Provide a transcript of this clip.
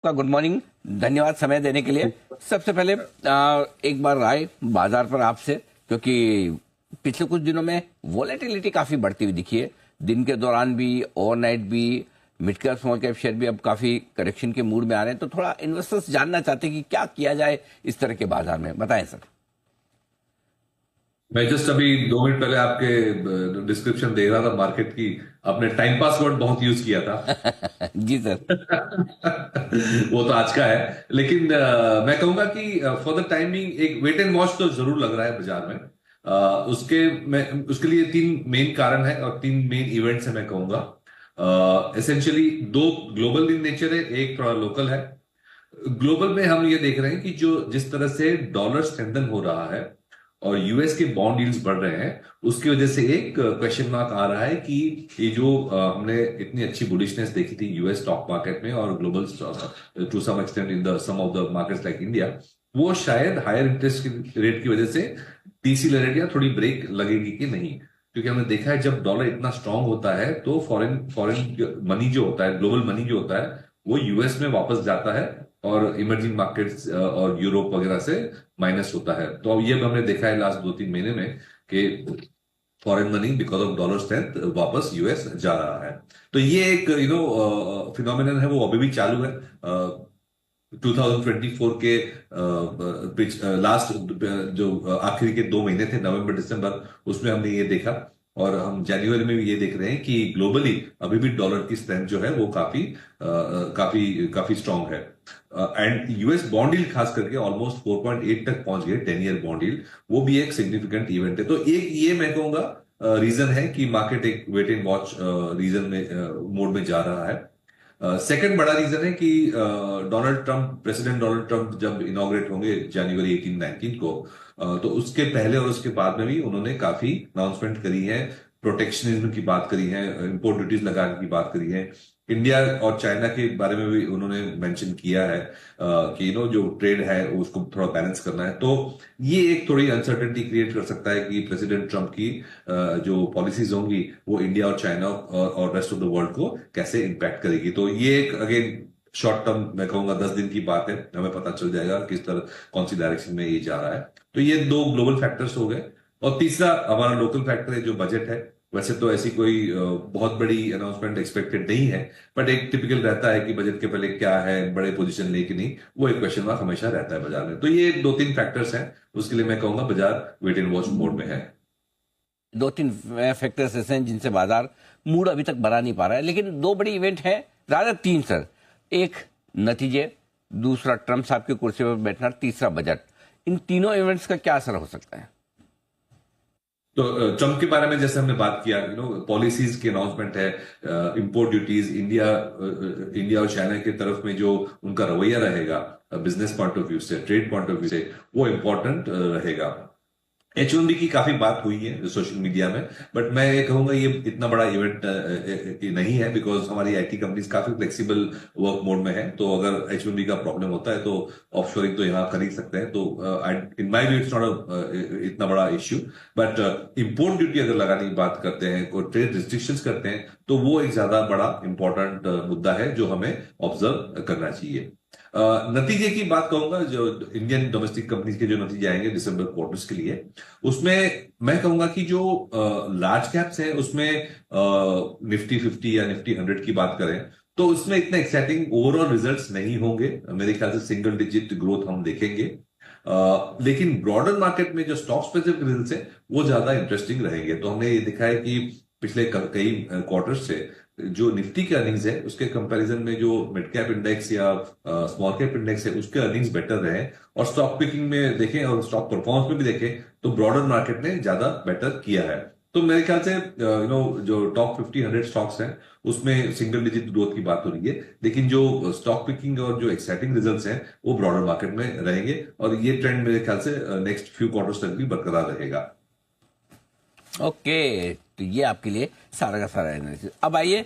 का good morning. धन्यवाद समय देने के लिए। सबसे पहले एक बार राय बाजार पर आपसे, क्योंकि पिछले कुछ दिनों में वॉलेटिलिटी काफी बढ़ती हुई दिखी है। दिन के दौरान भी, ओवरनाइट भी, mid cap small cap share भी अब काफी करेक्शन के मूड में आ रहे हैं। तो थोड़ा इन्वेस्टर्स जानना चाहते हैं कि क्या किया जाए इस तरह के बाजार में, बताएं सर। मैं जस्ट अभी 2 मिनट पहले आपके डिस्क्रिप्शन दे रहा था मार्केट की। आपने टाइम पास वर्ड बहुत यूज किया था। जी सर। वो तो आज का है। लेकिन मैं कहूंगा कि फॉर द टाइमिंग एक वेट एंड वॉच तो जरूर लग रहा है बाजार में। उसके लिए तीन मेन कारण है और तीन मेन इवेंट्स है मैं कहूंगा। एसेंशियली दो ग्लोबल इन नेचर है, एक थोड़ा लोकल है। ग्लोबल में हम ये देख रहे हैं कि जो जिस तरह से डॉलर स्ट्रेंथन हो रहा है और यूएस के बॉन्ड यील्ड्स बढ़ रहे हैं, उसकी वजह से एक क्वेश्चन मार्क आ रहा है कि ये जो हमने इतनी अच्छी बुलिशनेस देखी थी यूएस स्टॉक मार्केट में और global to some extent in the some of the markets like India, वो शायद हायर इंटरेस्ट रेट की वजह से डिसिलरेट थोड़ी ब्रेक लगेगी कि नहीं। क्योंकि हमने देखा है जब डॉलर इतना स्ट्रांग होता है तो फॉरेन फॉरेन मनी जो होता है, ग्लोबल मनी जो होता है, वो यूएस में वापस जाता है और इमर्जिंग मार्केट्स और यूरोप वगैरह से माइनस होता है। तो अब ये हमने देखा है लास्ट 2-3 महीने में कि foreign money because of dollar strength वापस यूएस जा रहा है। तो ये एक फिनोमिनन है, वो अभी भी चालू है। 2024 के लास्ट जो आखिरी के 2 महीने थे, नवंबर दिसंबर, उसमें हमने ये देखा। और हम जनवरी में भी ये देख रहे हैं कि ग्लोबली अभी भी डॉलर की स्ट्रेंथ जो है वो काफी काफी काफी स्ट्रांग है। एंड यूएस बॉन्ड यील्ड खास करके ऑलमोस्ट 4.8 तक पहुंच गए, 10 ईयर बॉन्ड यील्ड। वो भी एक सिग्निफिकेंट इवेंट है। तो एक ये मैं कहूंगा रीजन है कि मार्केट एक वेट एंड वॉच रीजन में मोड में जा रहा है। सेकंड बड़ा रीजन है कि प्रेसिडेंट डोनाल्ड ट्रंप जब इनॉग्रेट होंगे जनवरी 18-19 को, तो उसके पहले और उसके बाद में भी उन्होंने काफी अनाउंसमेंट करी है। प्रोटेक्शनिज्म की बात करी है, इंपोर्ट ड्यूटीज लगाने की बात करी है। इंडिया और चाइना के बारे में भी उन्होंने मेंशन किया है कि जो ट्रेड है उसको थोड़ा बैलेंस करना है। तो ये एक थोड़ी अनसर्टेनिटी क्रिएट कर सकता है कि प्रेसिडेंट ट्रंप की जो पॉलिसीज होंगी वो इंडिया और चाइना और रेस्ट ऑफ द वर्ल्ड को कैसे इंपैक्ट करेगी। तो ये एक अगेन शॉर्ट टर्म मैं कहूंगा 10 दिन की बात है, हमें पता चल जाएगा किस तरह कौन सी डायरेक्शन में ये जा रहा है। तो ये दो ग्लोबल फैक्टर्स हो गए। और तीसरा हमारा लोकल फैक्टर है जो बजट है। वैसे तो ऐसी कोई बहुत बड़ी अनाउंसमेंट एक्सपेक्टेड नहीं है, बट एक टिपिकल रहता है कि बजट के पहले क्या है, बड़े पोजीशन ले कि नहीं, वो एक क्वेश्चन मार्क हमेशा रहता है बाजार में। तो ये 2-3 फैक्टर्स हैं, उसके लिए मैं कहूंगा बाजार वेट एंड वॉच मोड में है। दो तीन फैक्टर्स ऐसे हैं जिनसे बाजार मूड अभी तक बना नहीं पा रहा है, लेकिन दो बड़ी इवेंट है, ज्यादा तीन सर। एक नतीजे, दूसरा ट्रंप साहब की कुर्सी पर बैठना, तीसरा बजट। इन तीनों इवेंट्स का क्या असर हो सकता है? तो ट्रम्प के बारे में जैसे हमने बात किया, पॉलिसीज की अनाउंसमेंट है, इंपोर्ट ड्यूटीज, इंडिया और चाइना की तरफ में जो उनका रवैया रहेगा बिजनेस पॉइंट ऑफ व्यू से, ट्रेड पॉइंट ऑफ व्यू से, वो इंपॉर्टेंट रहेगा। H1B की काफी बात हुई है सोशल मीडिया में, बट मैं ये कहूंगा ये इतना बड़ा इवेंट नहीं है, बिकॉज हमारी आईटी कंपनीज काफी फ्लेक्सिबल वर्क मोड में है। तो अगर H1B का प्रॉब्लम होता है तो ऑफशोरिंग तो यहाँ कर ही सकते हैं। तो in my view it's not इतना बड़ा इश्यू। बट इंपोर्ट ड्यूटी अगर लगाने की बात करते हैं, कोई ट्रेड रिस्ट्रिक्शंस करते हैं, तो वो एक ज्यादा बड़ा इंपॉर्टेंट मुद्दा है जो हमें ऑब्जर्व करना चाहिए। नतीजे की बात कहूंगा, जो इंडियन डोमेस्टिक कंपनीज के जो नतीजे आएंगे दिसंबर क्वार्टर्स के लिए, उसमें मैं कहूंगा कि जो लार्ज कैप्स हैं उसमें निफ्टी 50 या निफ्टी 100 की बात करें तो उसमें इतने एक्साइटिंग ओवरऑल रिजल्ट्स नहीं होंगे। मेरे ख्याल से सिंगल डिजिट ग्रोथ हम देखेंगे। लेकिन ब्रॉडर मार्केट में जो स्टॉक स्पेसिफिक रिजल्ट्स है वो ज्यादा इंटरेस्टिंग रहेंगे। तो हमने ये दिखा है कि पिछले कई क्वार्टर्स से जो निफ्टी के अर्निंग्स है उसके कंपैरिजन में जो मिड कैप इंडेक्स या स्मॉल कैप इंडेक्स है उसके अर्निंग्स बेटर रहे। और स्टॉक पिकिंग में देखें और स्टॉक परफॉर्मेंस में भी देखें तो ब्रॉडर मार्केट ने ज्यादा बेटर किया है। तो मेरे ख्याल से जो टॉप 50-100 स्टॉक्स हैं उसमें सिंगल डिजिट ग्रोथ की बात हो रही है। लेकिन जो स्टॉक पिकिंग और जो एक्साइटिंग रिजल्ट्स हैं वो ब्रॉडर मार्केट में रहेंगे और ये ट्रेंड मेरे ख्याल से नेक्स्ट फ्यू क्वार्टर्स तक भी बरकरार रहेगा। ओके, तो ये आपके लिए सारा का सारा एनालिसिस। अब आइए